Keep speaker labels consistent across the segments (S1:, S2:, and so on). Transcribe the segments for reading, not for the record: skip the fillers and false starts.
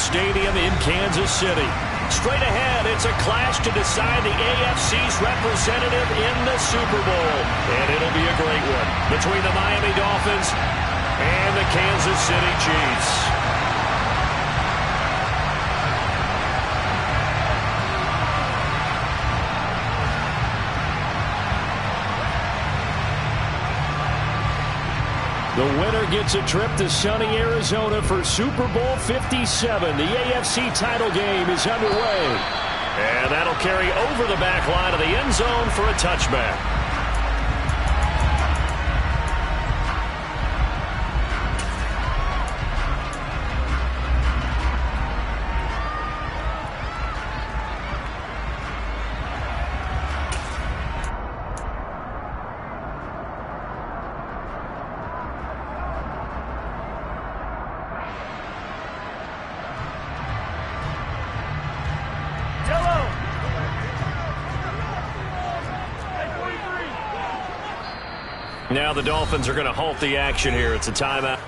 S1: Stadium in Kansas City. Straight ahead, it's a clash to decide the AFC's representative in the Super Bowl. And it'll be a great one between the Miami Dolphins and the Kansas City Chiefs. The winner gets a trip to sunny Arizona for Super Bowl 57. The AFC title game is underway. And that'll carry over the back line of the end zone for a touchback. Now the Dolphins are going to halt the action here. It's a timeout.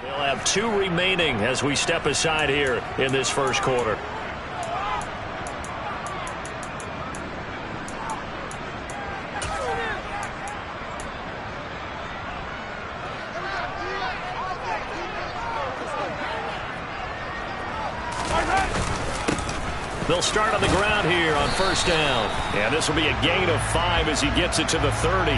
S1: They'll have 2 remaining as we step aside here in this first quarter. They'll start on the ground here on first down. And this will be a gain of 5 as he gets it to the 30.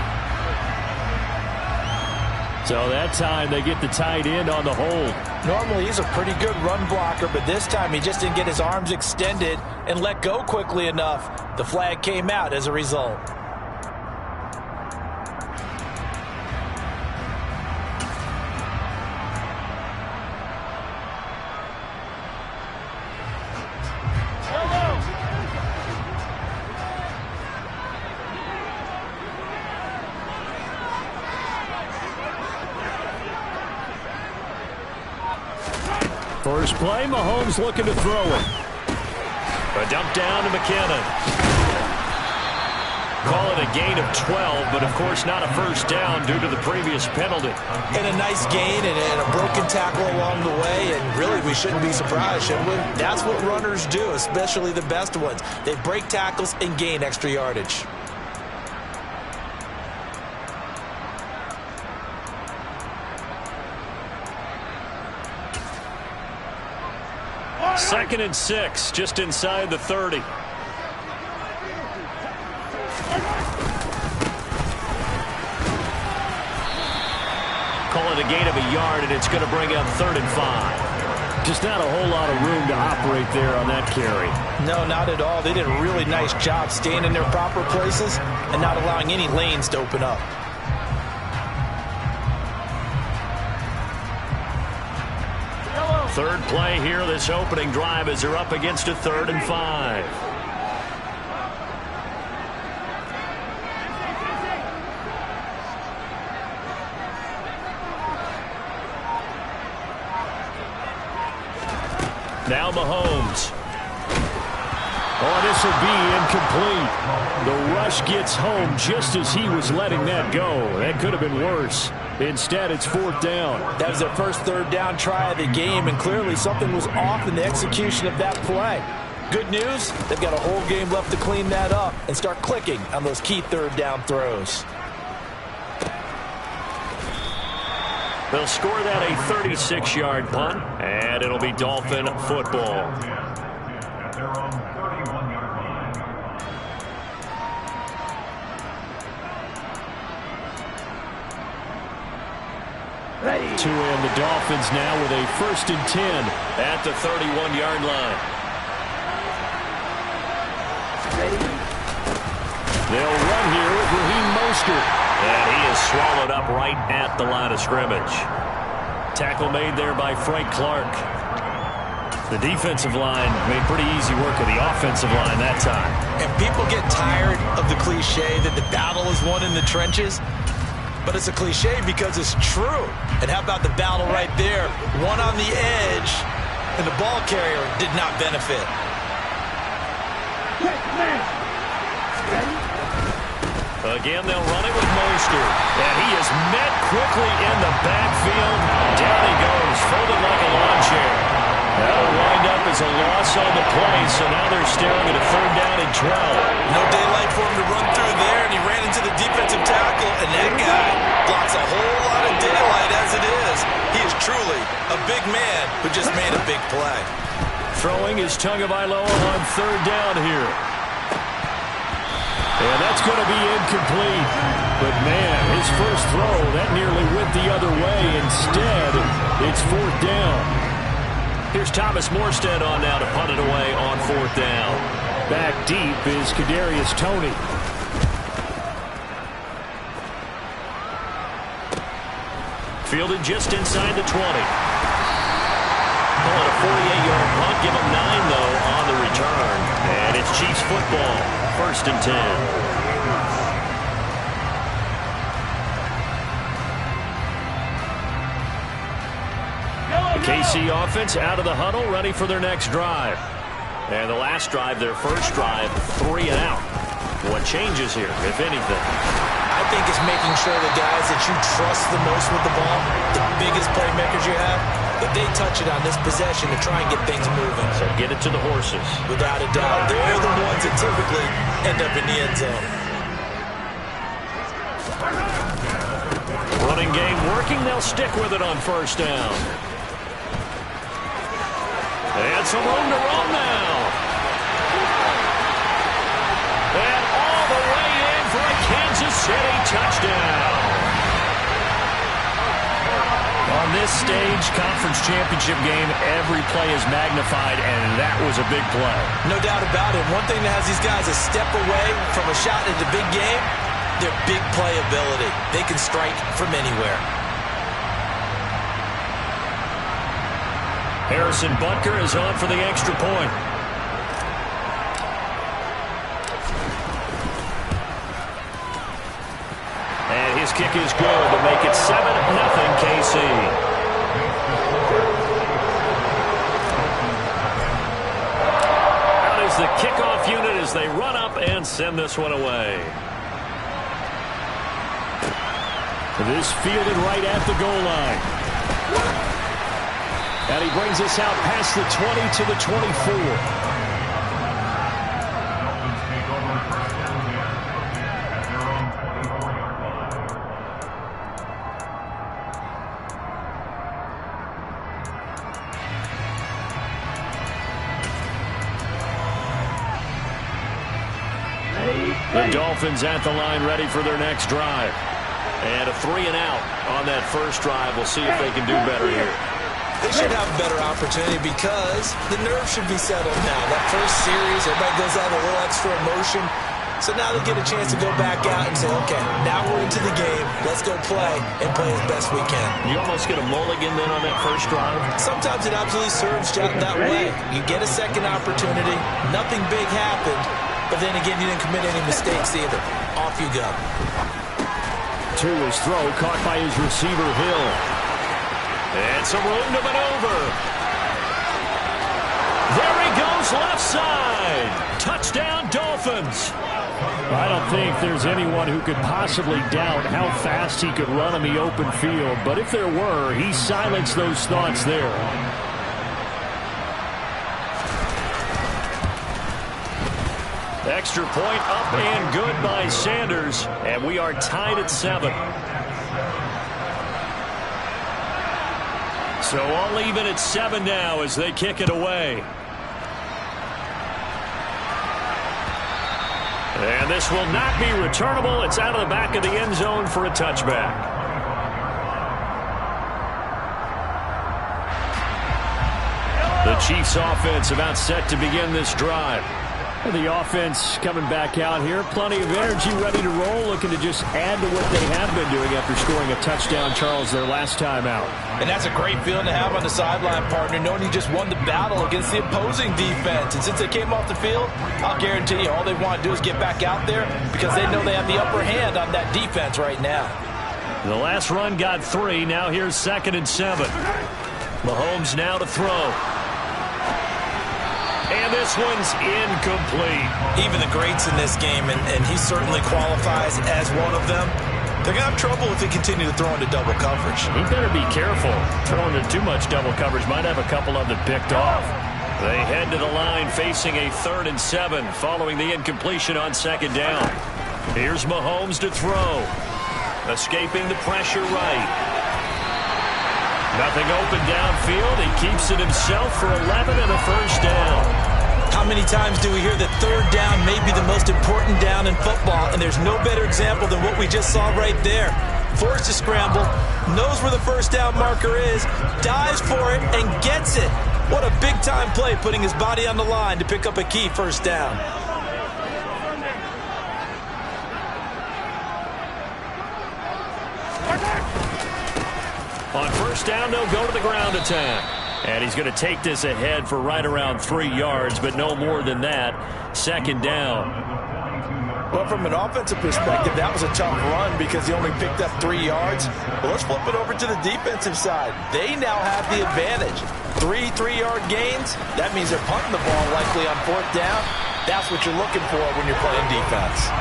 S1: So that time they get the tight end on the hold.
S2: Normally he's a pretty good run blocker, but this time he just didn't get his arms extended and let go quickly enough. The flag came out as a result.
S1: First play, Mahomes looking to throw it. A dump down to McKinnon. Call it a gain of 12, but of course not a first down due to the previous penalty.
S2: And a nice gain and a broken tackle along the way, and really we shouldn't be surprised, should we? That's what runners do, especially the best ones. They break tackles and gain extra yardage.
S1: Second and 6, just inside the 30. Call it a gain of a yard, and it's going to bring up 3rd and 5. Just not a whole lot of room to operate there on that carry.
S2: No, not at all. They did a really nice job staying in their proper places and not allowing any lanes to open up.
S1: Third play here, this opening drive, as they're up against a 3rd and 5. Now Mahomes. Oh, this will be incomplete. The rush gets home just as he was letting that go. That could have been worse. Instead, it's 4th down.
S2: That was their first 3rd down try of the game, and clearly something was off in the execution of that play. Good news, they've got a whole game left to clean that up and start clicking on those key 3rd down throws.
S1: They'll score that a 36-yard punt, and it'll be Dolphin football. To end the Dolphins now with a 1st and 10 at the 31-yard line. They'll run here with Raheem Mostert. And he is swallowed up right at the line of scrimmage. Tackle made there by Frank Clark. The defensive line made pretty easy work of the offensive line that time.
S2: And people get tired of the cliche that the battle is won in the trenches. But it's a cliche because it's true. And how about the battle right there? One on the edge, and the ball carrier did not benefit.
S1: Again, they'll run it with Mostert. And he is met quickly in the backfield. Down he goes, folded like a lawn chair. That'll wind up as a loss on the play, so now they're staring at a 3rd down and 12.
S2: No daylight for him to run through there, and he ran into the defensive tackle, and that guy blocks a whole lot of daylight as it is. He is truly a big man who just made a big play.
S1: Throwing is Tagovailoa on 3rd down here. And that's going to be incomplete. But, man, his first throw, that nearly went the other way. Instead, it's 4th down. Here's Thomas Morstead on now to punt it away on 4th down. Back deep is Kadarius Toney. Fielded just inside the 20. Pulling a 48-yard punt. Give him 9, though, on the return. And it's Chiefs football. 1st and 10. KC offense out of the huddle, ready for their next drive. And the last drive, their first drive, 3 and out. What changes here, if anything?
S2: I think it's making sure the guys that you trust the most with the ball, the biggest playmakers you have, that they touch it on this possession to try and get things moving.
S1: So get it to the horses.
S2: Without a doubt. They're the ones that typically end up in the end zone.
S1: Running game working. They'll stick with it on 1st down. And some room to run now. And all the way in for a Kansas City touchdown. On this stage, conference championship game, every play is magnified, and that was a big play.
S2: No doubt about it. One thing that has these guys a step away from a shot at the big game, their big play ability. They can strike from anywhere.
S1: Harrison Butker is on for the extra point. And his kick is good to make it 7-0 KC. Out is the kickoff unit as they run up and send this one away. This fielded right at the goal line. And he brings us out past the 20 to the 24. The Dolphins at the line ready for their next drive. And a 3 and out on that first drive. We'll see if they can do better here.
S2: They should have a better opportunity because the nerves should be settled now. That first series, everybody goes out a little extra emotion. So now they get a chance to go back out and say, okay, now we're into the game. Let's go play and play as best we can.
S1: You almost get a mulligan then on that first drive?
S2: Sometimes it absolutely serves that way. You get a second opportunity. Nothing big happened. But then again, you didn't commit any mistakes either. Off you go.
S1: To his throw, caught by his receiver, Hill. And some room to maneuver. There he goes, left side. Touchdown, Dolphins.
S3: I don't think there's anyone who could possibly doubt how fast he could run on the open field. But if there were, he silenced those thoughts there.
S1: Extra point up and good by Sanders. And we are tied at 7. So all even at 7 now as they kick it away. And this will not be returnable. It's out of the back of the end zone for a touchback. The Chiefs offense about set to begin this drive.
S3: The offense coming back out here. Plenty of energy, ready to roll, looking to just add to what they have been doing after scoring a touchdown, Charles, their last time out.
S2: And that's a great feeling to have on the sideline, partner, knowing you just won the battle against the opposing defense. And since they came off the field, I'll guarantee you all they want to do is get back out there because they know they have the upper hand on that defense right now.
S1: The last run got 3. Now here's 2nd and 7. Mahomes now to throw. And this one's incomplete.
S2: Even the greats in this game, and he certainly qualifies as one of them, they're going to have trouble if they continue to throw into double coverage.
S1: He better be careful. Throwing into too much double coverage might have a couple of them picked off. They head to the line facing a 3rd and 7 following the incompletion on 2nd down. Here's Mahomes to throw. Escaping the pressure right. Nothing open downfield. He keeps it himself for 11 and a first down.
S2: How many times do we hear that 3rd down may be the most important down in football, and there's no better example than what we just saw right there. Forced to scramble, knows where the first down marker is, dives for it, and gets it. What a big-time play, putting his body on the line to pick up a key first down.
S1: On first down, they'll go to the ground attack. And he's going to take this ahead for right around 3 yards, but no more than that. 2nd down.
S2: Well, from an offensive perspective, that was a tough run because he only picked up 3 yards. Well, let's flip it over to the defensive side. They now have the advantage. 3 3-yard gains. That means they're punting the ball likely on 4th down. That's what you're looking for when you're playing defense.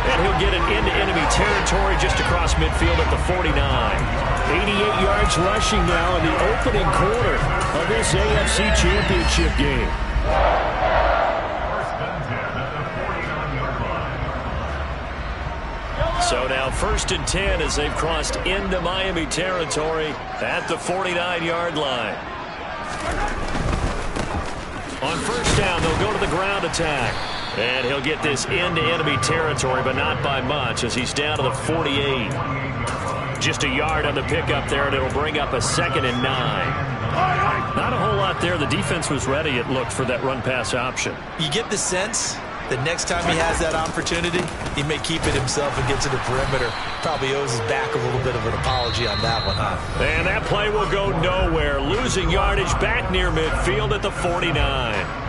S1: And he'll get it into enemy territory just across midfield at the 49.
S3: 88 yards rushing now in the opening quarter of this AFC Championship game.
S1: So now 1st and 10 as they've crossed into Miami territory at the 49-yard line. On first down, they'll go to the ground attack. And he'll get this into enemy territory, but not by much as he's down to the 48. Just a yard on the pickup there, and it'll bring up a 2nd and 9. Not a whole lot there. The defense was ready, it looked, for that run-pass option.
S2: You get the sense that next time he has that opportunity, he may keep it himself and get to the perimeter. Probably owes his back a little bit of an apology on that one, huh?
S1: And that play will go nowhere. Losing yardage back near midfield at the 49.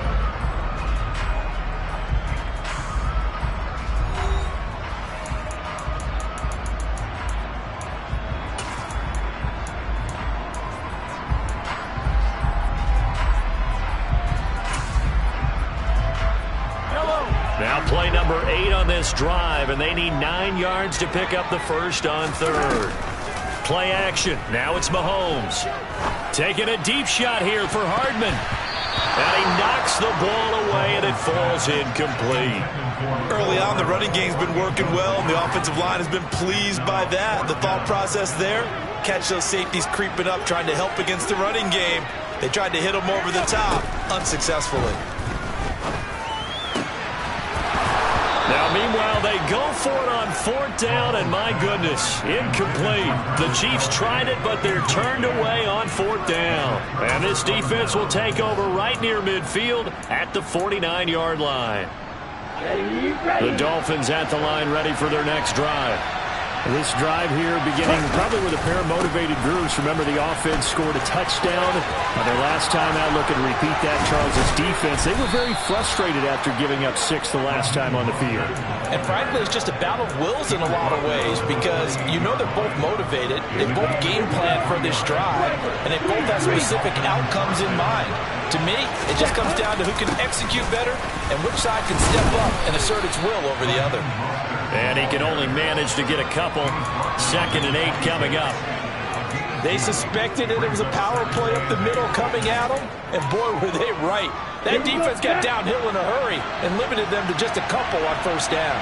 S1: Now play number 8 on this drive, and they need 9 yards to pick up the first on 3rd. Play action. Now it's Mahomes. Taking a deep shot here for Hardman. And he knocks the ball away, and it falls incomplete.
S2: Early on, the running game's been working well, and the offensive line has been pleased by that. The thought process there, catch those safeties creeping up, trying to help against the running game. They tried to hit them over the top, unsuccessfully.
S1: Now, meanwhile, they go for it on 4th down, and my goodness, incomplete. The Chiefs tried it, but they're turned away on 4th down. And this defense will take over right near midfield at the 49-yard line. The Dolphins at the line, ready for their next drive.
S3: This drive here beginning probably with a pair of motivated groups. Remember, the offense scored a touchdown on their last time out. Looking to repeat that. Charles' defense, they were very frustrated after giving up 6 the last time on the field.
S2: And frankly, it's just a battle of wills in a lot of ways because you know they're both motivated. They both game plan for this drive, and they both have specific outcomes in mind. To me, it just comes down to who can execute better and which side can step up and assert its will over the other.
S1: And he can only manage to get a couple. 2nd and 8 coming up.
S2: They suspected it was a power play up the middle coming at them, and boy, were they right. That defense got downhill in a hurry and limited them to just a couple on 1st down.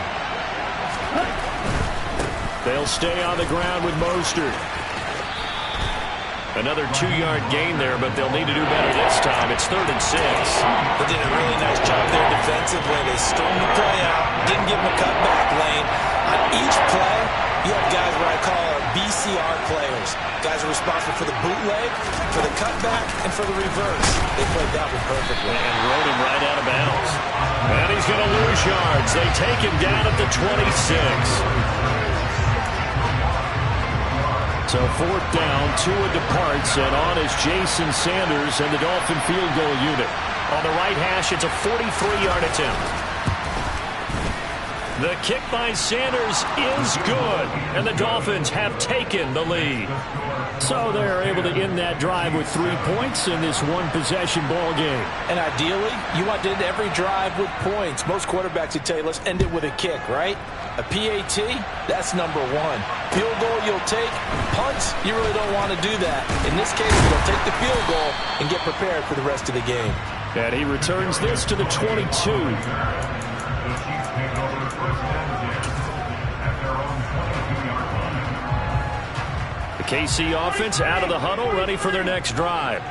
S1: They'll stay on the ground with Mostert. Another 2-yard gain there, but they'll need to do better this time. It's 3rd and 6.
S2: They did a really nice job there defensively. They stormed the play out, didn't give them a cutback lane. On each play, you have guys what I call BCR players. Guys are responsible for the bootleg, for the cutback, and for the reverse. They played that one perfectly.
S1: And rode him right out of bounds. And he's going to lose yards. They take him down at the 26. So 4th down, Tua departs, and on is Jason Sanders and the Dolphin field goal unit. On the right hash, it's a 43-yard attempt. The kick by Sanders is good, and the Dolphins have taken the lead.
S3: So they're able to end that drive with 3 points in this one-possession ball game.
S2: And ideally, you want to end every drive with points. Most quarterbacks would tell you, let's end it with a kick, right? A PAT, that's number 1. Field goal you'll take. Punts, you really don't want to do that. In this case, you'll take the field goal and get prepared for the rest of the game.
S3: And he returns this to the 22.
S1: The KC offense out of the huddle, ready for their next drive.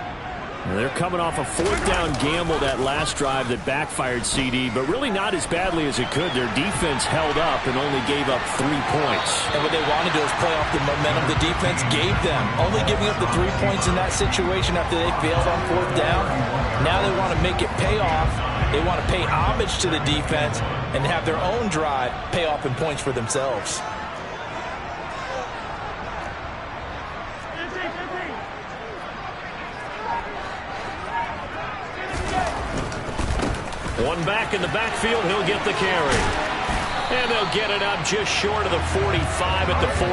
S3: They're coming off a 4th down gamble that last drive that backfired CD, but really not as badly as it could. Their defense held up and only gave up 3 points.
S2: And what they wanted to do is play off the momentum the defense gave them. Only giving up the 3 points in that situation after they failed on 4th down. Now they want to make it pay off. They want to pay homage to the defense and have their own drive pay off in points for themselves.
S1: One back in the backfield, he'll get the carry. And they'll get it up just short of the 45 at the 44.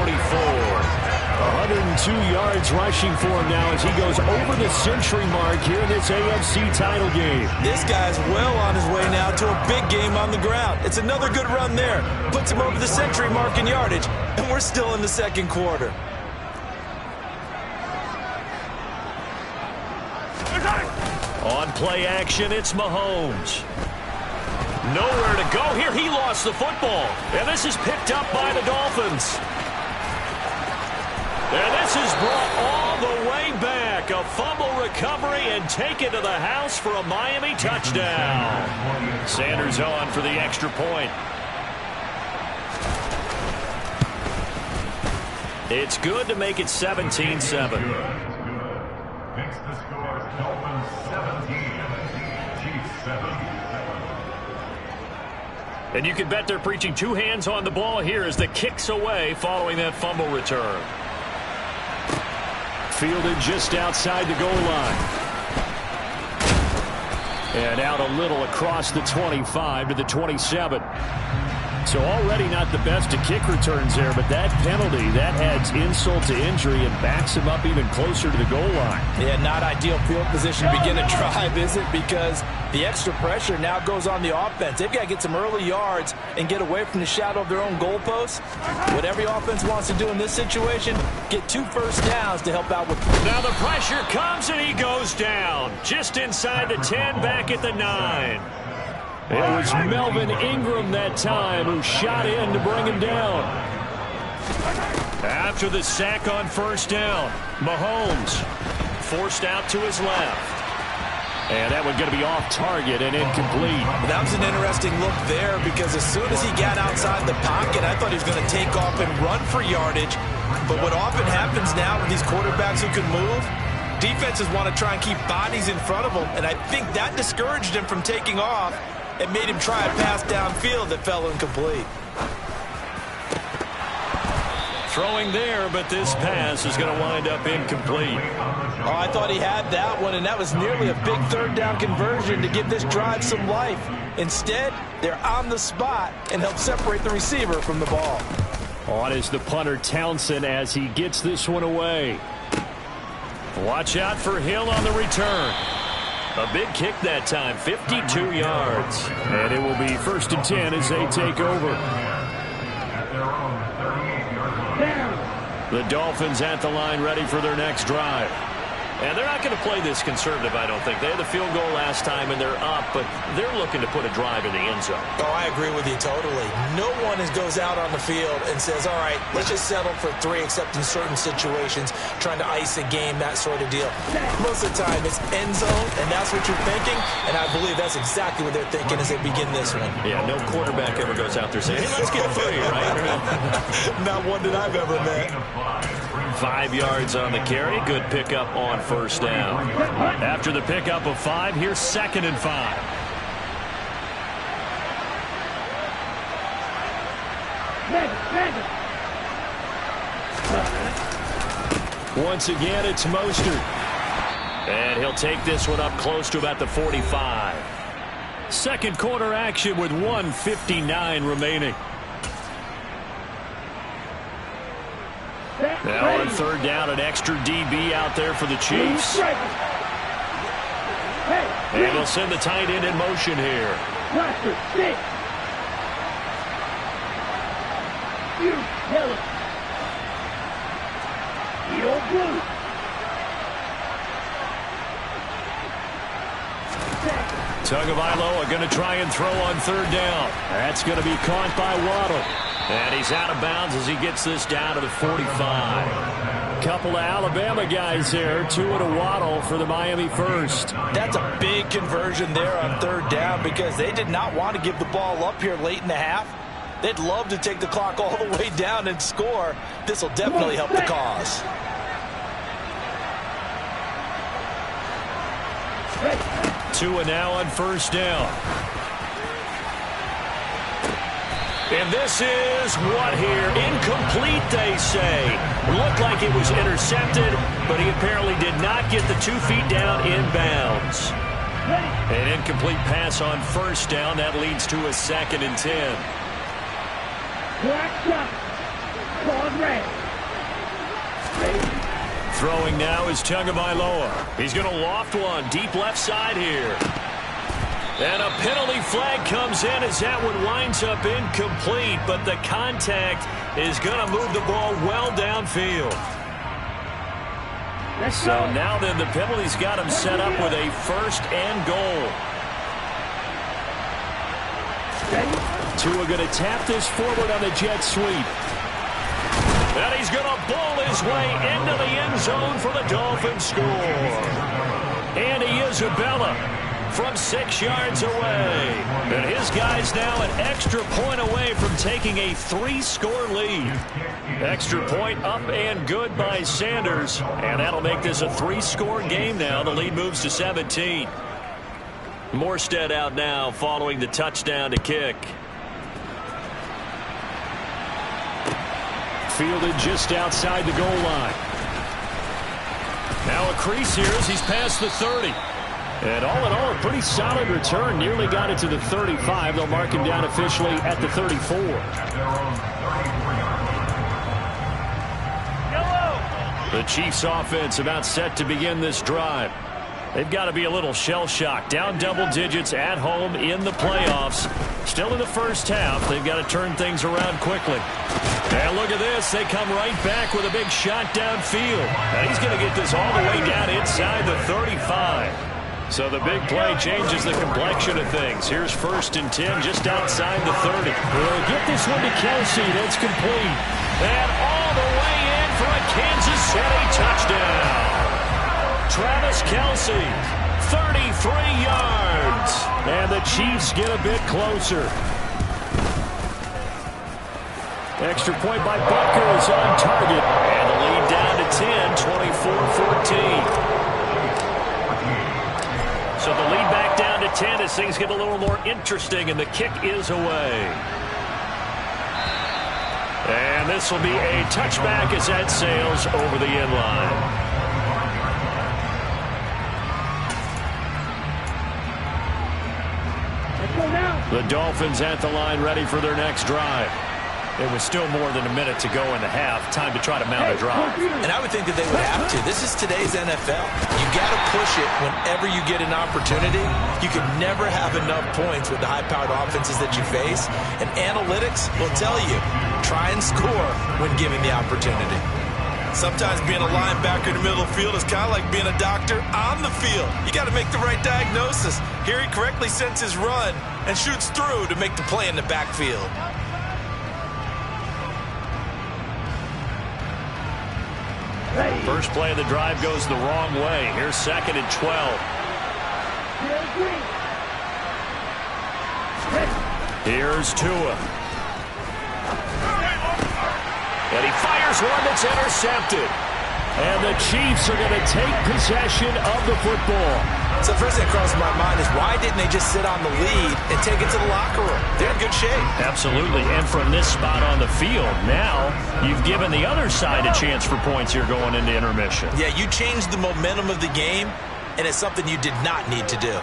S3: 102 yards rushing for him now as he goes over the century mark here in this AFC title game.
S2: This guy's well on his way now to a big game on the ground. It's another good run there. Puts him over the century mark in yardage, and we're still in the 2nd quarter.
S1: On play action, it's Mahomes. Nowhere to go here. He lost the football. And this is picked up by the Dolphins. And this is brought all the way back. A fumble recovery and taken to the house for a Miami touchdown. Sanders on for the extra point. It's good to make it 17-7. And you can bet they're preaching 2 hands on the ball here as the kick's away following that fumble return.
S3: Fielded just outside the goal line. And out a little across the 25 to the 27. So already not the best of kick returns there, but that penalty, that adds insult to injury and backs him up even closer to the goal line.
S2: Yeah, not ideal field position to begin a drive, is it? Because the extra pressure now goes on the offense. They've got to get some early yards and get away from the shadow of their own goalposts. What every offense wants to do in this situation, get 2 first downs to help out with.
S1: Now the pressure comes and he goes down. Just inside the 10, back at the 9.
S3: It was Melvin Ingram that time who shot in to bring him down.
S1: After the sack on 1st down, Mahomes forced out to his left.
S3: And that one going to be off target and incomplete.
S2: That was an interesting look there because as soon as he got outside the pocket, I thought he was going to take off and run for yardage. But what often happens now with these quarterbacks who can move, defenses want to try and keep bodies in front of them, and I think that discouraged him from taking off. and made him try a pass downfield that fell incomplete.
S1: Throwing there, but this pass is going to wind up incomplete.
S2: Oh, I thought he had that one, and that was nearly a big third down conversion to give this drive some life. Instead, they're on the spot and help separate the receiver from the ball.
S3: On is the punter Townsend as he gets this one away.
S1: Watch out for Hill on the return. A big kick that time, 52 yards.
S3: And it will be 1st and 10 as they take over.
S1: The Dolphins at the line ready for their next drive. And they're not going to play this conservative, I don't think. They had the field goal last time, and they're up, but they're looking to put a drive in the end zone.
S2: Oh, I agree with you totally. No one goes out on the field and says, all right, let's just settle for 3, except in certain situations, trying to ice a game, that sort of deal. Most of the time, it's end zone, and that's what you're thinking, and I believe that's exactly what they're thinking as they begin this one.
S1: Yeah, no quarterback ever goes out there saying, hey, let's get 3, right?
S2: Not one that I've ever met.
S1: 5 yards on the carry. Good pickup on 1st down. After the pickup of 5, here's 2nd and 5. Once again, it's Mostert. And he'll take this one up close to about the 45. Second quarter action with 1:59 remaining. Now on 3rd down, an extra DB out there for the Chiefs. And they'll send the tight end in motion here. Tagovailoa going to try and throw on 3rd down. That's going to be caught by Waddle. And he's out of bounds as he gets this down to the 45. Couple of Alabama guys there, 2 at a Waddle for the Miami first.
S2: That's a big conversion there on 3rd down because they did not want to give the ball up here late in the half. They'd love to take the clock all the way down and score. This will definitely help the cause.
S1: Tua now on 1st down. And this is what here? Incomplete, they say. Looked like it was intercepted, but he apparently did not get the 2 feet down in bounds. An incomplete pass on 1st down. That leads to a 2nd and 10. Throwing now is Tagovailoa. He's going to loft one deep left side here. And a penalty flag comes in as that one winds up incomplete, but the contact is going to move the ball well downfield. So now then the penalty's got him set up with a 1st and goal. Tua going to tap this forward on the jet sweep. And he's going to bowl his way into the end zone for the Dolphins score. Andy Isabella from 6 yards away. And his guy's now an extra point away from taking a 3-score lead. Extra point up and good by Sanders. And that'll make this a 3-score game now. The lead moves to 17. Morstead out now following the touchdown to kick. Fielded just outside the goal line. Now a crease here as he's past the 30. And all in all, a pretty solid return. Nearly got it to the 35. They'll mark him down officially at the 34. The Chiefs offense about set to begin this drive. They've got to be a little shell-shocked. Down double digits at home in the playoffs. Still in the first half. They've got to turn things around quickly. And look at this. They come right back with a big shot downfield. And he's going to get this all the way down inside the 35. So the big play changes the complexion of things. Here's 1st and 10 just outside the 30. We'll get this one to Kelsey. That's complete. And all the way in for a Kansas City touchdown. Travis Kelsey, 33 yards. And the Chiefs get a bit closer. Extra point by Butker is on target. And the lead down to 10, 24-14. So the lead back down to 10 as things get a little more interesting, and the kick is away. And this will be a touchback as that sails over the end line. The Dolphins at the line ready for their next drive. It was still more than a minute to go in the half. Time to try to mount a drive.
S2: And I would think that they would have to. This is today's NFL. You got to push it whenever you get an opportunity. You can never have enough points with the high-powered offenses that you face. And analytics will tell you, try and score when given the opportunity. Sometimes being a linebacker in the middle of the field is kind of like being a doctor on the field. You got to make the right diagnosis. Here he correctly sends his run and shoots through to make the play in the backfield.
S1: First play of the drive goes the wrong way. Here's 2nd and 12. Here's Tua. And he fires one that's intercepted. And the Chiefs are going to take possession of the football.
S2: So the first thing that crosses my mind is why didn't they just sit on the lead and take it to the locker room? They're in good shape.
S1: Absolutely. And from this spot on the field, now you've given the other side a chance for points here going into intermission.
S2: Yeah, you changed the momentum of the game, and it's something you did not need to do.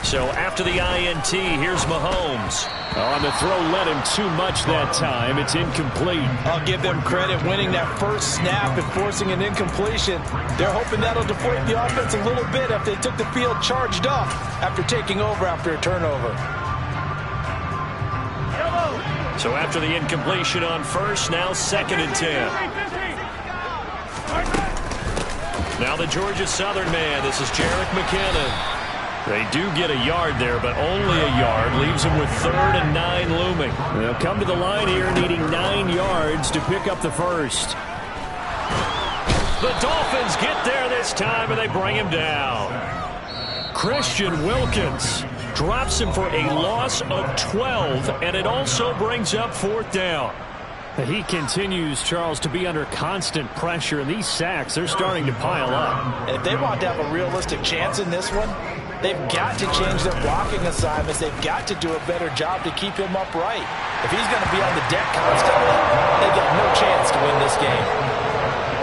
S1: So after the INT, here's Mahomes.
S3: On the throw, led him too much that time. It's incomplete.
S4: I'll give them credit winning that first snap and forcing an incompletion. They're hoping that'll deflate the offense a little bit after they took the field charged up after taking over after a turnover.
S1: So after the incompletion on first, now 2nd and 10. Now the Georgia Southern man. This is Jerick McKinnon. They do get a yard there, but only a yard. Leaves them with 3rd and 9 looming.
S3: They'll come to the line here needing 9 yards to pick up the first.
S1: The Dolphins get there this time, and they bring him down.
S3: Christian Wilkins drops him for a loss of 12, and it also brings up 4th down. He continues, Charles, to be under constant pressure, and these sacks, they're starting to pile up.
S4: And if they want to have a realistic chance in this one, they've got to change their blocking assignments. They've got to do a better job to keep him upright. If he's going to be on the deck constantly, they've got no chance to win this game.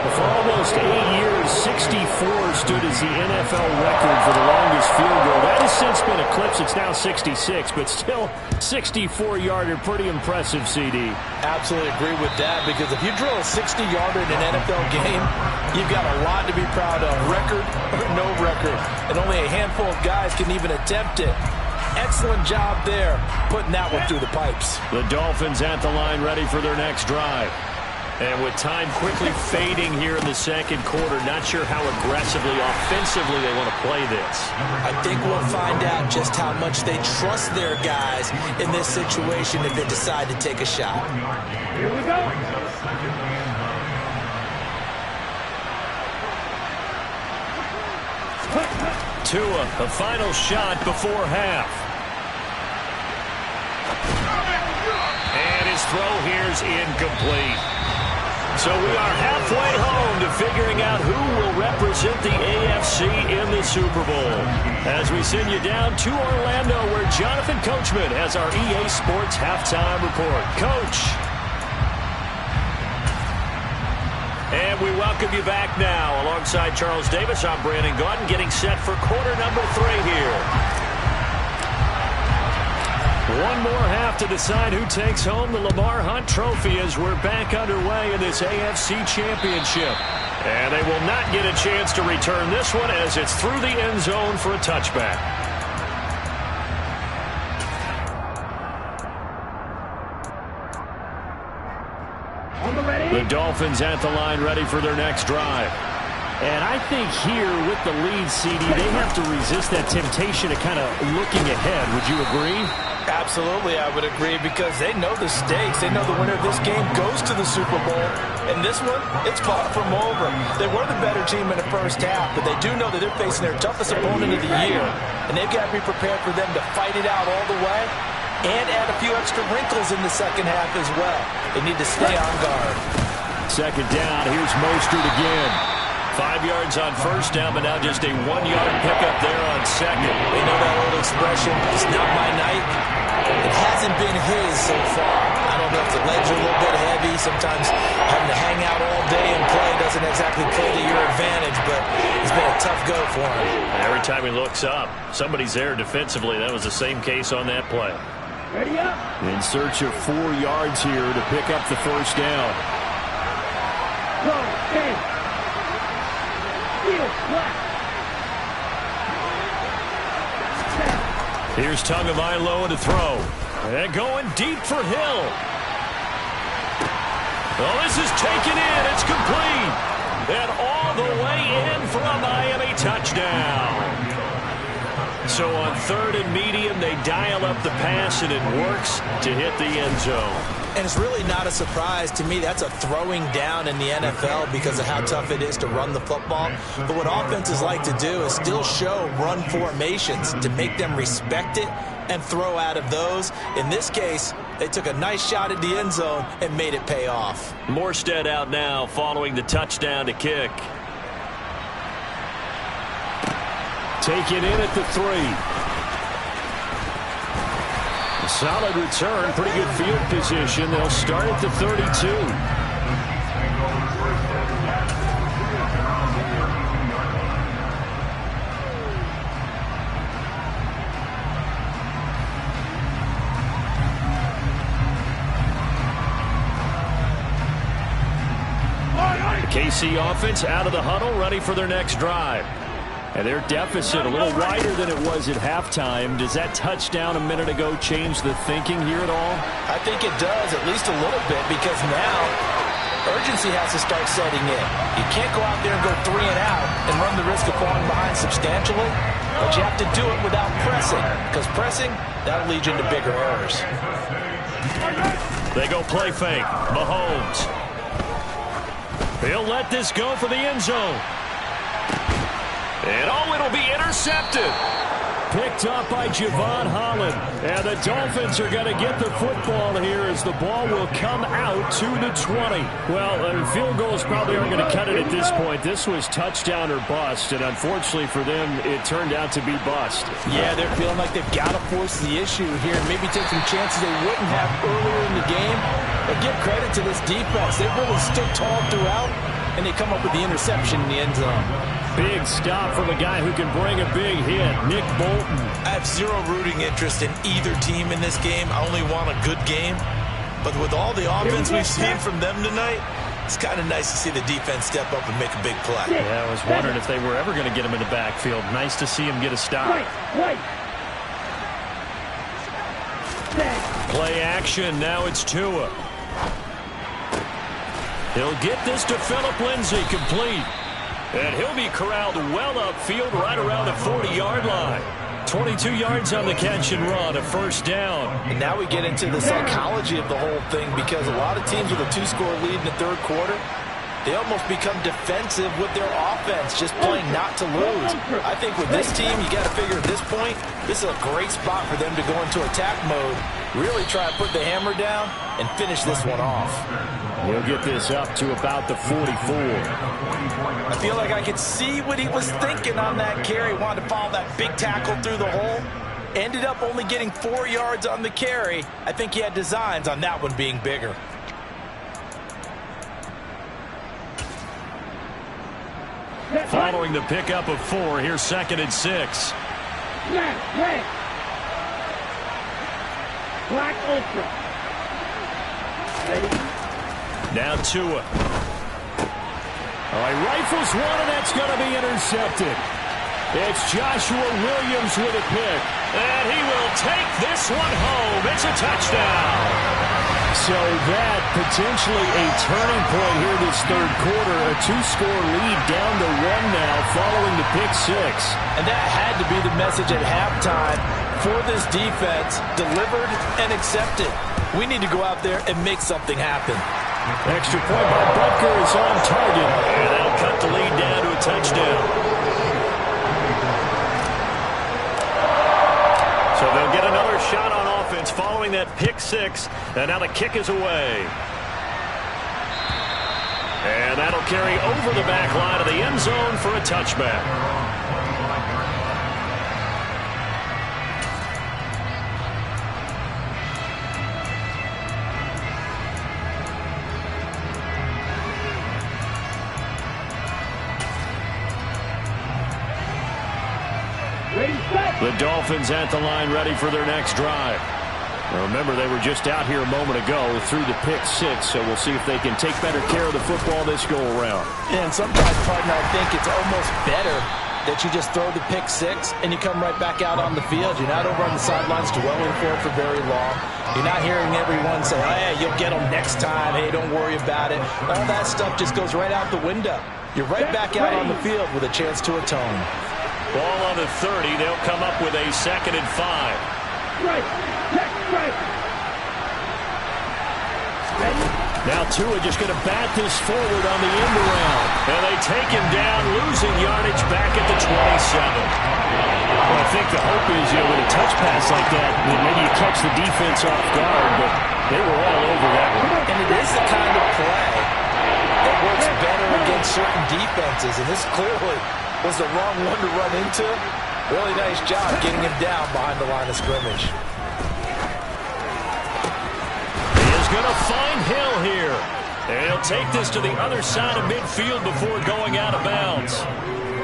S3: For almost 8 years, 64 stood as the NFL record for the longest field goal. That has since been eclipsed. It's now 66, but still 64-yarder. Pretty impressive, CD.
S4: Absolutely agree with that, because if you drill a 60-yarder in an NFL game, you've got a lot to be proud of, record or no record. And only a handful of guys can even attempt it. Excellent job there, putting that one through the pipes.
S3: The Dolphins at the line ready for their next drive.
S1: And with time quickly fading here in the 2nd quarter, not sure how aggressively, offensively they want to play this.
S2: I think we'll find out just how much they trust their guys in this situation if they decide to take a shot.
S4: Here we go.
S1: Tua, the final shot before half. And his throw here's incomplete. So we are halfway home to figuring out who will represent the AFC in the Super Bowl. As we send you down to Orlando, where Jonathan Coachman has our EA Sports halftime report. Coach. And we welcome you back now. Alongside Charles Davis, I'm Brandon Gaudin, getting set for quarter number 3 here. One more half to decide who takes home the Lamar Hunt Trophy as we're back underway in this AFC Championship. And they will not get a chance to return this one as it's through the end zone for a touchback. The Dolphins at the line ready for their next drive.
S3: And I think here with the lead, CD, they have to resist that temptation of kind of looking ahead. Would you agree?
S4: Absolutely, I would agree, because they know the stakes. They know the winner of this game goes to the Super Bowl. And this one, it's far from over. They were the better team in the first half, but they do know that they're facing their toughest opponent of the year. And they've got to be prepared for them to fight it out all the way and add a few extra wrinkles in the second half as well. They need to stay on guard.
S3: 2nd down, here's Mostert again.
S1: 5 yards on first down, but now just a 1-yard pickup there on 2nd.
S2: They know that expression, it's not my night. It hasn't been his so far. I don't know if the legs are a little bit heavy. Sometimes having to hang out all day and play doesn't exactly play to your advantage, but it's been a tough go for him.
S1: Every time he looks up, somebody's there defensively. That was the same case on that play.
S3: Ready up. In search of 4 yards here to pick up the first down. Go, hey. Field, left. Here's Tagovailoa to throw. And going deep for Hill. Oh, this is taken in. It's complete. And all the way in for a Miami touchdown. So on 3rd and medium, they dial up the pass, and it works to hit the end zone.
S2: And it's really not a surprise to me. That's a throwing down in the NFL because of how tough it is to run the football. But what offenses like to do is still show run formations to make them respect it and throw out of those. In this case, they took a nice shot at the end zone and made it pay off.
S1: Morstead out now following the touchdown to kick.
S3: Taken in at the 3. Solid return, pretty good field position. They'll start at the 32. The KC offense out of the huddle, ready for their next drive. And their deficit a little wider than it was at halftime. Does that touchdown a minute ago change the thinking here at all?
S4: I think it does, at least a little bit, because now urgency has to start setting in. You can't go out there and go 3 and out and run the risk of falling behind substantially, but you have to do it without pressing, because pressing, that'll lead you into bigger errors.
S1: They go play fake. Mahomes. He'll let this go for the end zone. And oh, it'll be intercepted. Picked up by Javon Holland. And the Dolphins are going to get the football here as the ball will come out to the 20. Well, field goals probably aren't going to cut it at this point. This was touchdown or bust, and unfortunately for them, it turned out to be bust.
S4: Yeah, they're feeling like they've got to force the issue here and maybe take some chances they wouldn't have earlier in the game. But give credit to this defense. They really stood tall throughout, and they come up with the interception in the end zone.
S3: Big stop from a guy who can bring a big hit, Nick Bolton.
S2: I have zero rooting interest in either team in this game. I only want a good game. But with all the offense we've seen from them tonight, it's kind of nice to see the defense step up and make a big play.
S1: Yeah, I was wondering if they were ever going to get him in the backfield. Nice to see him get a stop. Play action. Now it's Tua. He'll get this to Phillip Lindsay, complete. And he'll be corralled well upfield right around the 40-yard line. 22 yards on the catch and run, a first down.
S4: And now we get into the psychology of the whole thing, because a lot of teams with a 2-score lead in the third quarter, they almost become defensive with their offense, just playing not to lose. I think with this team, you got to figure at this point, this is a great spot for them to go into attack mode, really try to put the hammer down and finish this one off.
S3: He'll get this up to about the 44.
S4: I feel like I could see what he was thinking on that carry. Wanted to follow that big tackle through the hole. Ended up only getting 4 yards on the carry. I think he had designs on that one being bigger.
S1: Following the pickup of 4, here's 2nd and 6.
S5: Black Ultra. Ready?
S1: Now Tua.
S3: All right, rifles one, and that's going to be intercepted. It's Joshua Williams with a pick.
S1: And he will take this one home. It's a touchdown.
S3: So that potentially a turning point here this third quarter. A 2-score lead down to 1 now following the pick 6.
S4: And that had to be the message at halftime for this defense. Delivered and accepted. We need to go out there and make something happen.
S3: Extra point by Butker is on target.
S1: And that'll cut the lead down to a touchdown. So they'll get another shot on offense following that pick 6. And now the kick is away. And that'll carry over the back line of the end zone for a touchback.
S3: The Dolphins at the line ready for their next drive. Now remember, they were just out here a moment ago through the pick six, so we'll see if they can take better care of the football this go-around.
S4: And sometimes, partner, I think it's almost better that you just throw the pick six and you come right back out on the field. You're not over on the sidelines dwelling for it for very long. You're not hearing everyone say, oh, hey, you'll get them next time. Hey, don't worry about it. All that stuff just goes right out the window. You're right back out on the field with a chance to atone.
S1: Ball on the 30. They'll come up with a 2nd and 5.
S3: Now Tua just going to bat this forward on the end around.
S1: And they take him down, losing yardage back at the 27.
S3: Well, I think the hope is, with a touch pass like that maybe you catch the defense off guard, but they were all over that one.
S4: And it is the kind of play that works better against certain defenses, and this clearly was the wrong one to run into. Really nice job getting him down behind the line of scrimmage.
S1: Going to find Hill here. And he'll take this to the other side of midfield before going out of bounds.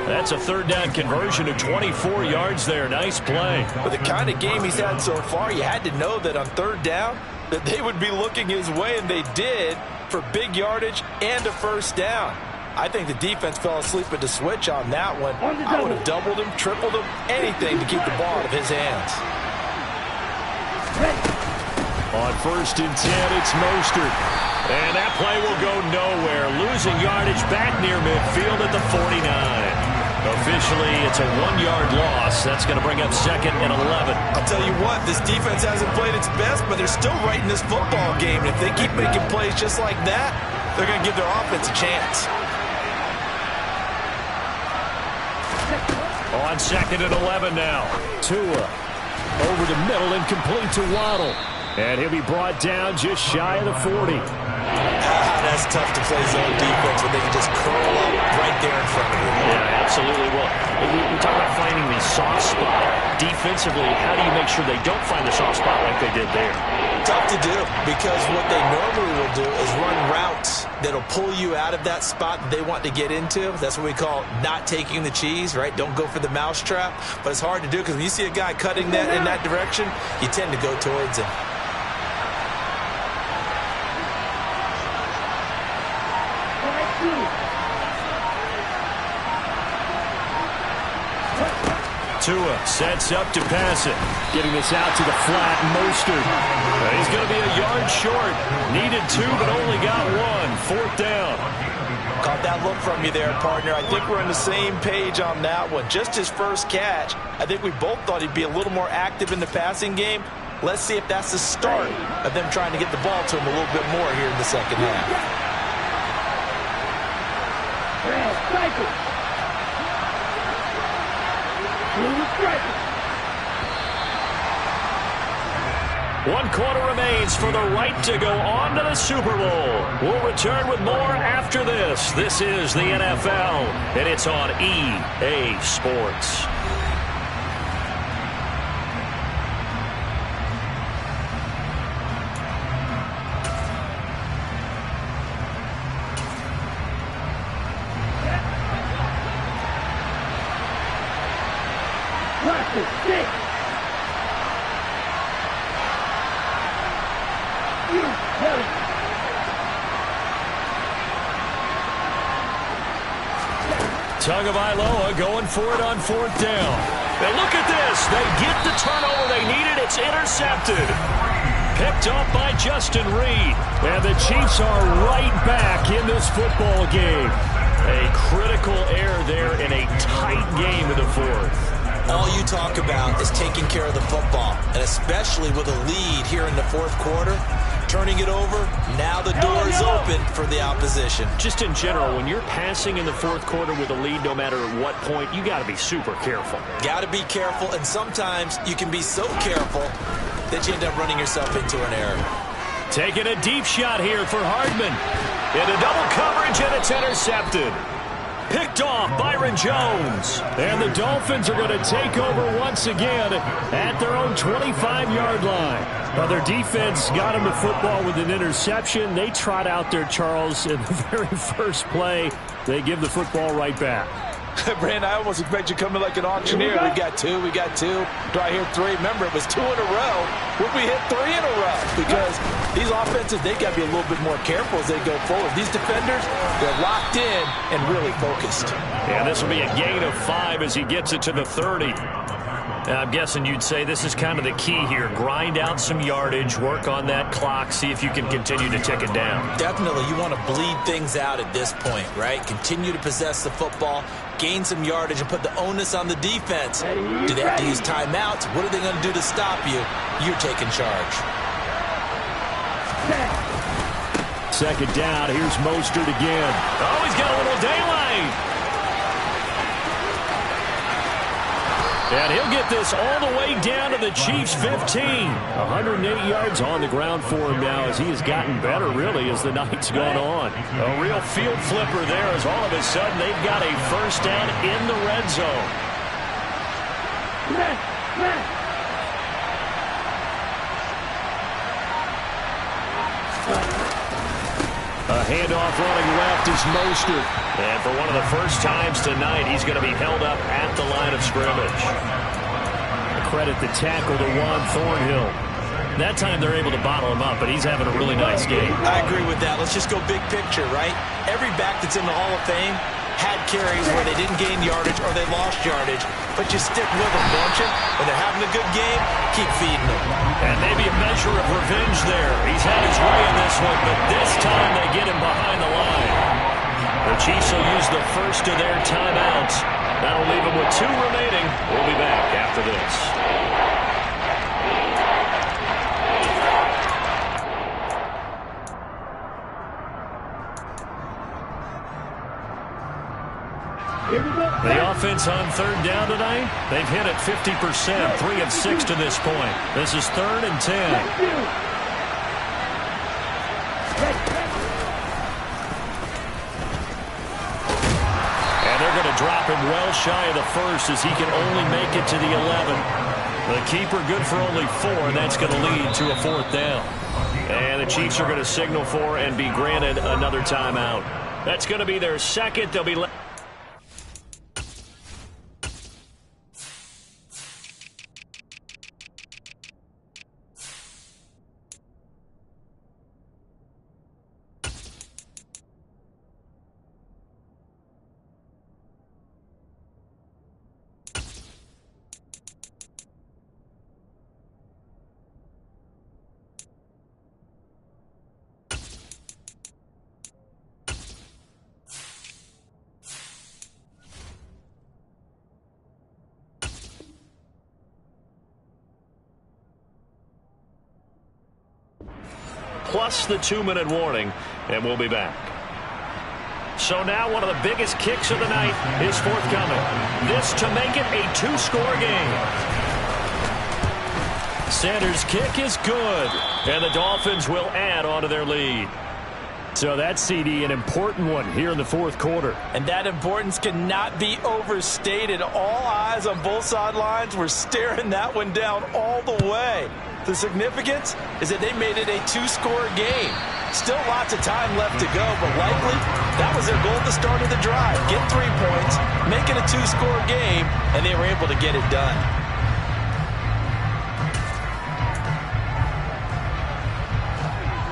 S1: That's a 3rd down conversion of 24 yards there. Nice play.
S4: With the kind of game he's had so far, you had to know that on 3rd down that they would be looking his way, and they did, for big yardage and a 1st down. I think the defense fell asleep at the switch on that one. I would have doubled him, tripled him, anything to keep the ball out of his hands.
S3: On 1st and 10, it's Mostert.
S1: And that play will go nowhere. Losing yardage back near midfield at the 49. Officially, it's a 1-yard loss. That's going to bring up 2nd and 11.
S4: I'll tell you what, this defense hasn't played its best, but they're still right in this football game. And if they keep making plays just like that, they're going to give their offense a chance.
S1: On 2nd and 11 now.
S3: Tua over the middle and complete to Waddle. And he'll be brought down just shy of the 40.
S4: That's tough to play zone defense when they can just curl up right there in front of you.
S1: Yeah, absolutely. Well, we talk about finding the soft spot. Defensively, how do you make sure they don't find the soft spot like they did there?
S4: Tough to do, because what they normally will do is run routes that'll pull you out of that spot that they want to get into. That's what we call not taking the cheese, right? Don't go for the mousetrap. But it's hard to do, because when you see a guy cutting that in that direction, you tend to go towards him.
S3: Tua sets up to pass it. Getting this out to the flat, Mostert.
S1: He's going to be a yard short. Needed 2, but only got 1. 4th down.
S4: Caught that look from you there, partner. I think we're on the same page on that one. Just his first catch. I think we both thought he'd be a little more active in the passing game. Let's see if that's the start of them trying to get the ball to him a little bit more here in the second half.
S1: One quarter remains for the right to go on to the Super Bowl. We'll return with more after this. This is the NFL, and it's on EA Sports. Tagovailoa going for it on 4th down. And look at this. They get the turnover they needed. It's intercepted. Picked off by Justin Reed.
S3: And the Chiefs are right back in this football game.
S1: A critical error there in a tight game in the 4th.
S2: All you talk about is taking care of the football, and especially with a lead here in the 4th quarter. Turning it over, now the door is open for the opposition.
S1: Just in general, when you're passing in the 4th quarter with a lead, no matter at what point, you got to be super careful.
S2: Got to be careful, and sometimes you can be so careful that you end up running yourself into an error.
S1: Taking a deep shot here for Hardman. Into double coverage, and it's intercepted. Picked off Byron Jones.
S3: And the Dolphins are going to take over once again at their own 25-yard line. Now, their defense got them the football with an interception. They trot out there, Charles, in the very first play. They give the football right back.
S4: Brand, I almost expect you coming like an auctioneer. We got two. Do I hear three? Remember, it was 2 in a row. Would we hit 3 in a row? Because these offenses, they got to be a little bit more careful as they go forward. These defenders, they're locked in and really focused.
S1: Yeah, this will be a gain of 5 as he gets it to the 30. I'm guessing you'd say this is kind of the key here. Grind out some yardage, work on that clock, see if you can continue to tick it down.
S2: Definitely, you want to bleed things out at this point, right? Continue to possess the football, gain some yardage, and put the onus on the defense. Do they have to use timeouts? What are they going to do to stop you? You're taking charge.
S3: Second down, here's Mostert again.
S1: Oh, he's got a little daylight. And he'll get this all the way down to the Chiefs' 15.
S3: 108 yards on the ground for him now as he has gotten better, really, as the night's gone on.
S1: A real field flipper there as all of a sudden they've got a first down in the red zone.
S3: A handoff running left is Mostert.
S1: And for one of the first times tonight, he's going to be held up at the line of scrimmage.
S3: Credit the tackle to Juan Thornhill.
S1: That time they're able to bottle him up, but he's having a really nice game.
S2: I agree with that. Let's just go big picture, right? Every back that's in the Hall of Fame had carries where they didn't gain yardage or they lost yardage, but you stick with them, don't you? When they're having a good game, keep feeding them.
S1: And maybe a measure of revenge there. He's had his way in this one, but this time they get him behind the line. The Chiefs will use the first of their timeouts. That'll leave them with 2 remaining. We'll be back after this. The offense on third down tonight, they've hit it 50%, 3 of 6 to this point. This is 3rd and 10. Drop him well shy of the first as he can only make it to the 11. The keeper good for only 4, and that's going to lead to a 4th down. And the Chiefs are going to signal for and be granted another timeout. That's going to be their second. They'll be plus the 2-minute warning, and we'll be back. So now one of the biggest kicks of the night is forthcoming. This to make it a 2-score game. Sanders' kick is good, and the Dolphins will add on to their lead.
S3: So that's, CD, an important one here in the 4th quarter.
S4: And that importance cannot be overstated. All eyes on both sidelines were staring that one down all the way. The significance is that they made it a 2-score game. Still lots of time left to go, but likely that was their goal at the start of the drive. Get 3 points, make it a 2-score game, and they were able to get it done.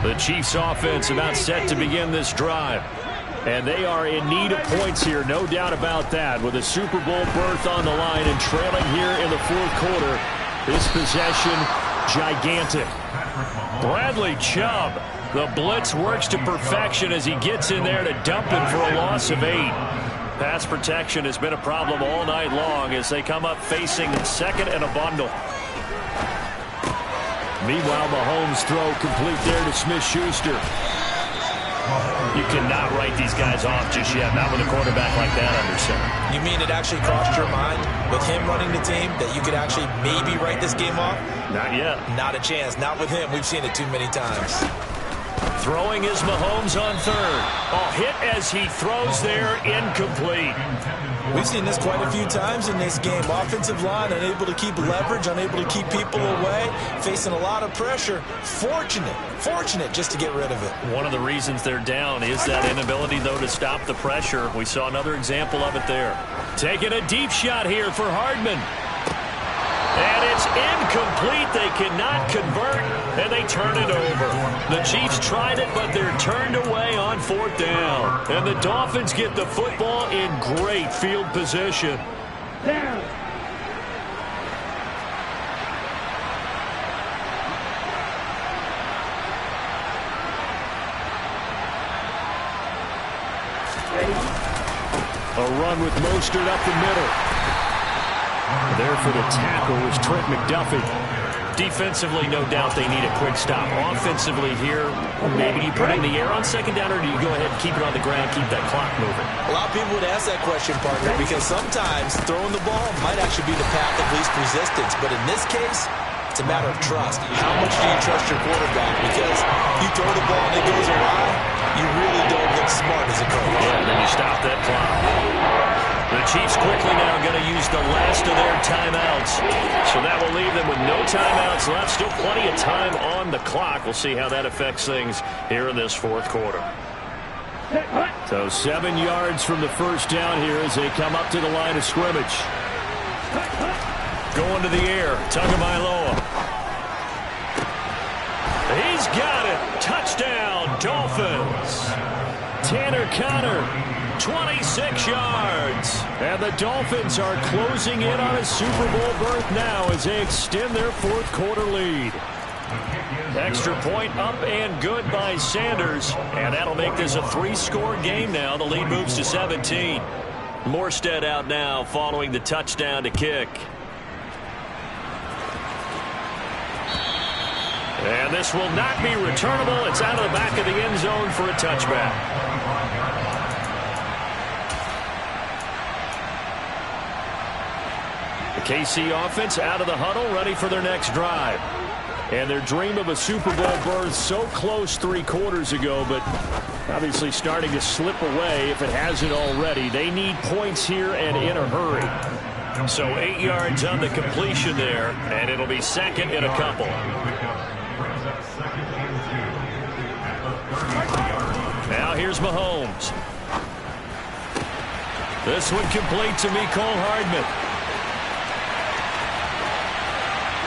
S3: The Chiefs offense about set to begin this drive. And they are in need of points here, no doubt about that. With a Super Bowl berth on the line and trailing here in the 4th quarter, this possession gigantic. Bradley Chubb, the blitz works to perfection as he gets in there to dump him for a loss of 8. Pass protection has been a problem all night long as they come up facing 2nd and a bundle. Meanwhile, Mahomes' throw complete there to Smith-Schuster.
S1: You cannot write these guys off just yet, not with a quarterback like that under center.
S2: You mean it actually crossed your mind with him running the team that you could actually maybe write this game off?
S1: Not yet.
S2: Not a chance. Not with him. We've seen it too many times.
S1: Throwing is Mahomes on 3rd. Oh, hit as he throws there, incomplete.
S4: We've seen this quite a few times in this game. Offensive line unable to keep leverage, unable to keep people away, facing a lot of pressure. Fortunate just to get rid of it.
S1: One of the reasons they're down is that inability, though, to stop the pressure. We saw another example of it there. Taking a deep shot here for Hardman. And it's incomplete. They cannot convert, and they turn it over. The Chiefs tried it, but they're turned away on 4th down. And the Dolphins get the football in great field position.
S5: Down.
S3: A run with Mostert up the middle. There for the tackle was Trent McDuffie.
S1: Defensively, no doubt they need a quick stop. Offensively here, maybe you put it in the air on 2nd down, or do you go ahead and keep it on the ground, keep that clock moving?
S2: A lot of people would ask that question, partner, because sometimes throwing the ball might actually be the path of least resistance. But in this case, it's a matter of trust. How much do you trust your quarterback? Because you throw the ball and it goes awry, you really don't look smart as a coach.
S1: Yeah, and then you stop that clock. The Chiefs quickly now going to use the last of their timeouts. So that will leave them with no timeouts left. Still plenty of time on the clock. We'll see how that affects things here in this 4th quarter.
S3: So 7 yards from the 1st down here as they come up to the line of scrimmage.
S1: Going to the air, Tagovailoa. He's got it. Touchdown, Dolphins. Tanner Conner, 26 yards. And the Dolphins are closing in on a Super Bowl berth now as they extend their 4th quarter lead. Extra point up and good by Sanders. And that'll make this a 3-score game now. The lead moves to 17. Morstead out now following the touchdown to kick. And this will not be returnable. It's out of the back of the end zone for a touchback. The KC offense out of the huddle, ready for their next drive. And their dream of a Super Bowl berth so close 3 quarters ago, but obviously starting to slip away if it hasn't already. They need points here and in a hurry. So 8 yards on the completion there, and it'll be 2nd and a couple. Now here's Mahomes. This one complete to Mecole Hardman.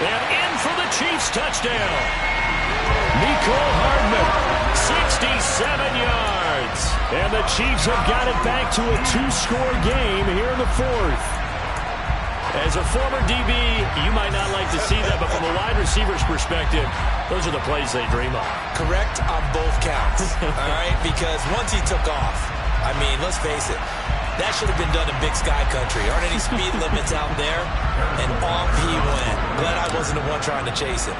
S1: And in for the Chiefs touchdown. Mecole Hardman, 67 yards. And the Chiefs have got it back to a 2-score game here in the 4th. As a former DB, you might not like to see that, but from a wide receiver's perspective, those are the plays they dream of.
S2: Correct on both counts, all right? Because once he took off, I mean, let's face it, that should have been done in Big Sky Country. Aren't any speed limits out there? And off he went. Glad I wasn't the one trying to chase it.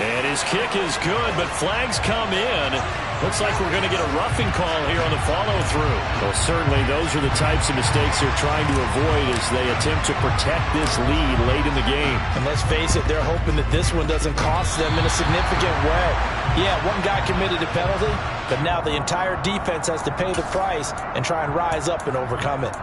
S1: And his kick is good, but flags come in. Looks like we're going to get a roughing call here on the follow-through.
S3: Well, certainly those are the types of mistakes they're trying to avoid as they attempt to protect this lead late in the game.
S4: And let's face it, they're hoping that this one doesn't cost them in a significant way. Yeah, one guy committed a penalty, but now the entire defense has to pay the price and try and rise up and overcome it.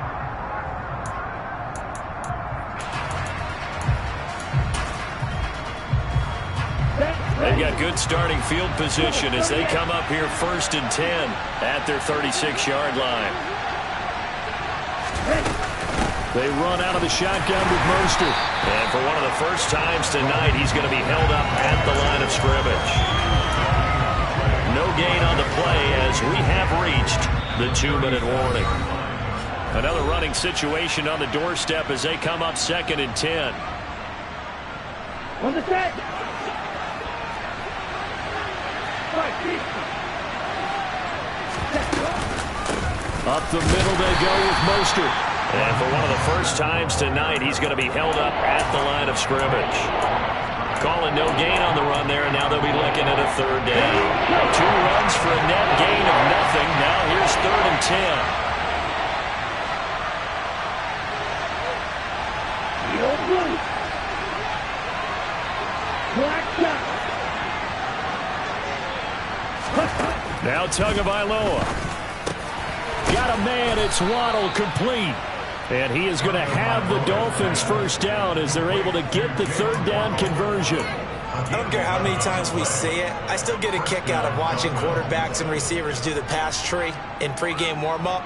S1: They've got good starting field position as they come up here 1st and 10 at their 36-yard line.
S3: They run out of the shotgun with Mostert.
S1: And for one of the first times tonight, he's going to be held up at the line of scrimmage. No gain on the play as we have reached the 2-minute warning. Another running situation on the doorstep as they come up 2nd and 10.
S5: On the set.
S1: Up the middle they go with Mostert. And for one of the first times tonight, he's going to be held up at the line of scrimmage. Calling no gain on the run there, and now they'll be looking at a 3rd down. 2 runs for a net gain of nothing. Now here's 3rd and 10. Now Tagovailoa.
S3: man, it's Waddle, complete. And he is going to have the Dolphins first down as they're able to get the third down conversion.
S2: I don't care how many times we see it. I still get a kick out of watching quarterbacks and receivers do the pass tree in pregame warm-up.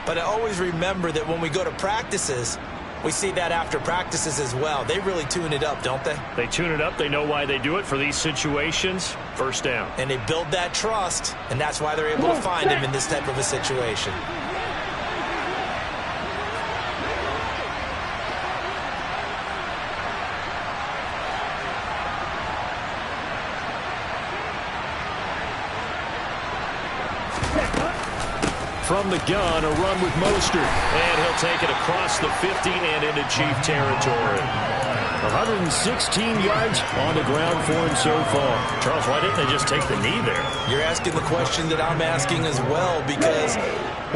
S2: But I always remember that when we go to practices, we see that after practices as well. They really tune it up, don't they?
S3: They tune it up. They know why they do it for these situations. First down.
S2: And they build that trust, and that's why they're able to find him in this type of a situation.
S3: From the gun, a run with Mostert.
S1: And he'll take it across the 50 and into Chief territory.
S3: 116 yards on the ground for him so far.
S1: Charles, why didn't they just take the knee there?
S2: You're asking the question that I'm asking as well, because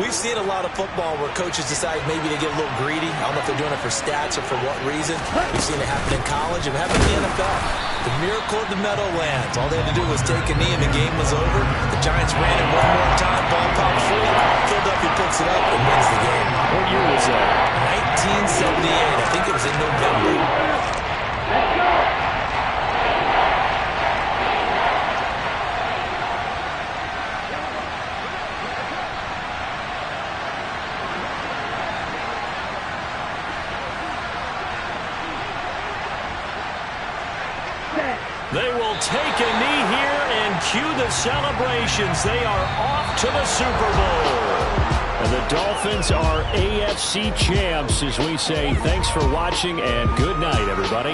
S2: we've seen a lot of football where coaches decide maybe to get a little greedy. I don't know if they're doing it for stats or for what reason. We've seen it happen in college and happen in the NFL. The miracle of the Meadowlands. All they had to do was take a knee and the game was over. The Giants ran it one more time. Ball popped free. Philadelphia picks it up and wins the game.
S3: What year was that?
S2: 1978. I think it was in November.
S1: They will take a knee here and cue the celebrations. They are off to the Super Bowl.
S3: And the Dolphins are AFC champs as we say thanks for watching and good night, everybody.